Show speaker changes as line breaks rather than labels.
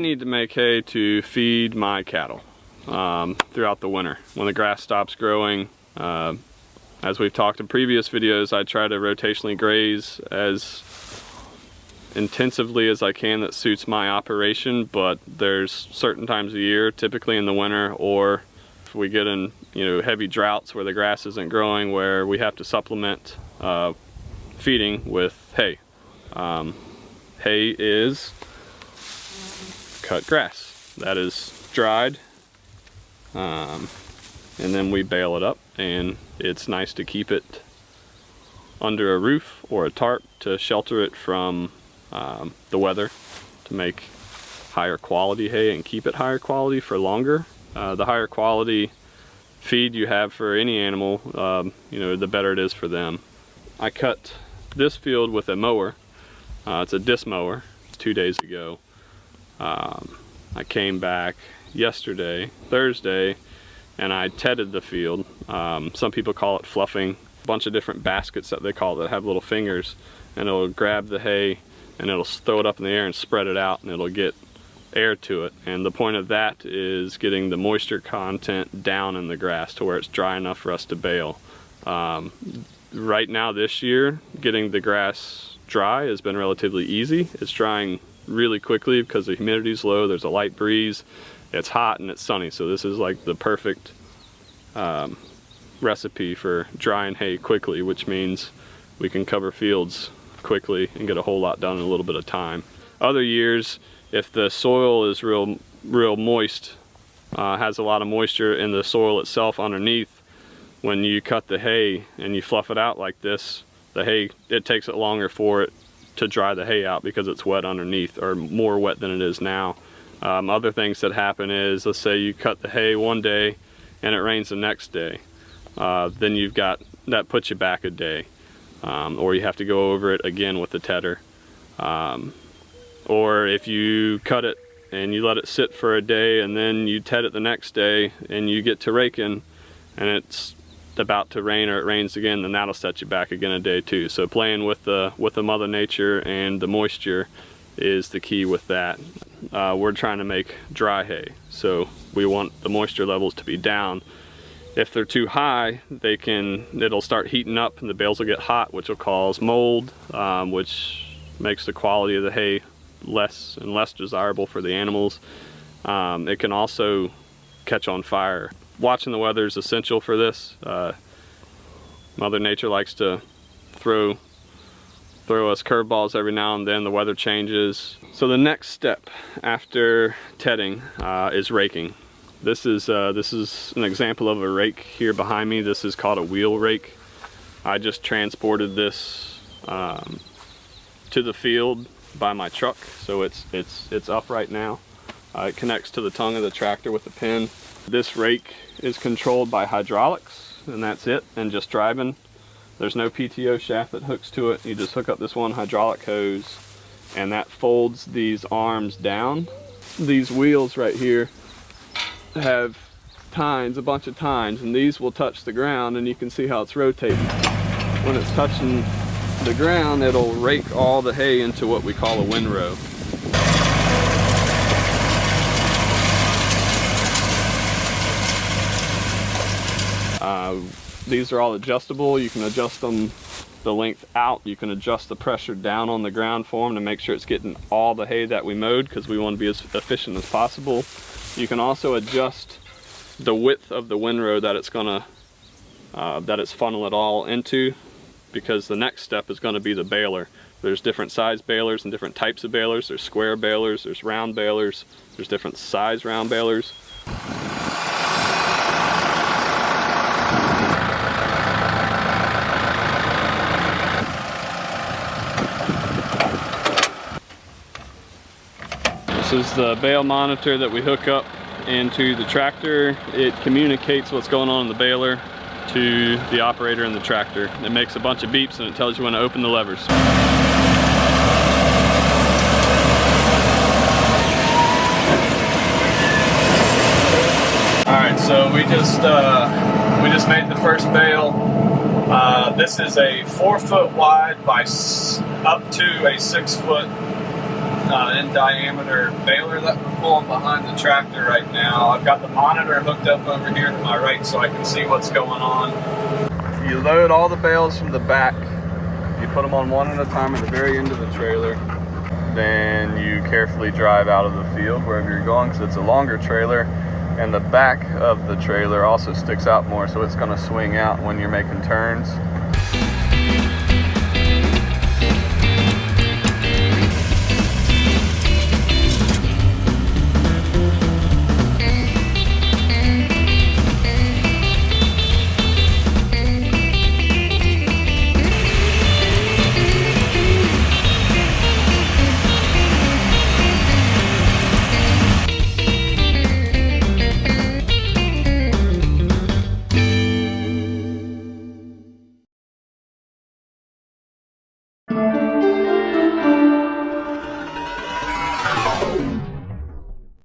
need to make hay to feed my cattle throughout the winter. When the grass stops growing, as we've talked in previous videos, I try to rotationally graze as intensively as I can that suits my operation, but there's certain times of year, typically in the winter, or if we get in heavy droughts where the grass isn't growing, where we have to supplement feeding with hay. Hay is cut grass that is dried, and then we bale it up, and it's nice to keep it under a roof or a tarp to shelter it from the weather, to make higher quality hay and keep it higher quality for longer. The higher quality feed you have for any animal, the better it is for them. I cut this field with a mower. It's a disc mower, 2 days ago. I came back yesterday, Thursday, and I tedded the field. Some people call it fluffing. A bunch of different baskets that they call it that have little fingers, and it'll grab the hay and it'll throw it up in the air and spread it out, and it'll get air to it. And the point of that is getting the moisture content down in the grass to where it's dry enough for us to bale. Right now this year, getting the grass dry has been relatively easy. It's drying really quickly because the humidity is low, there's a light breeze, it's hot and it's sunny, so this is like the perfect recipe for drying hay quickly, which means we can cover fields quickly and get a whole lot done in a little bit of time. Other years, if the soil is real moist, has a lot of moisture in the soil itself underneath, when you cut the hay and you fluff it out like this, the hay, it takes it longer for it to dry the hay out because it's wet underneath, or more wet than it is now. Other things that happen is, let's say you cut the hay one day and it rains the next day. Then you've got, that puts you back a day. Or you have to go over it again with the tedder. Or if you cut it and you let it sit for a day and then you ted it the next day and you get to raking and it's about to rain or it rains again, then that'll set you back again a day too. So playing with the Mother Nature and the moisture is the key with that. We're trying to make dry hay, so we want the moisture levels to be down. If they're too high, it'll start heating up and the bales will get hot, which will cause mold, which makes the quality of the hay less and less desirable for the animals. It can also catch on fire. Watching the weather is essential for this. Mother Nature likes to throw us curveballs every now and then. The weather changes. So the next step after tedding is raking. This is an example of a rake here behind me. This is called a wheel rake. I just transported this to the field by my truck, so it's up right now. It connects to the tongue of the tractor with a pin. This rake is controlled by hydraulics, and that's it, and just driving. There's no PTO shaft that hooks to it. You just hook up this one hydraulic hose, and that folds these arms down. These wheels right here have tines, a bunch of tines, and these will touch the ground, and you can see how it's rotating. When it's touching the ground, it'll rake all the hay into what we call a windrow. These are all adjustable. You can adjust them the length out. You can adjust the pressure down on the ground for them to make sure it's getting all the hay that we mowed, because we want to be as efficient as possible. You can also adjust the width of the windrow that it's funnel it all into, because the next step is going to be the baler. There's different size balers and different types of balers. There's square balers, there's round balers, there's different size round balers. This is the bale monitor that we hook up into the tractor. It communicates what's going on in the baler to the operator in the tractor. It makes a bunch of beeps and it tells you when to open the levers. Alright, so we just made the first bale. This is a 4 foot wide by up to a 6 foot in diameter baler that we're pulling behind the tractor right now. I've got the monitor hooked up over here to my right so I can see what's going on. You load all the bales from the back. You put them on one at a time at the very end of the trailer. Then you carefully drive out of the field wherever you're going, because it's a longer trailer, and the back of the trailer also sticks out more, so it's going to swing out when you're making turns.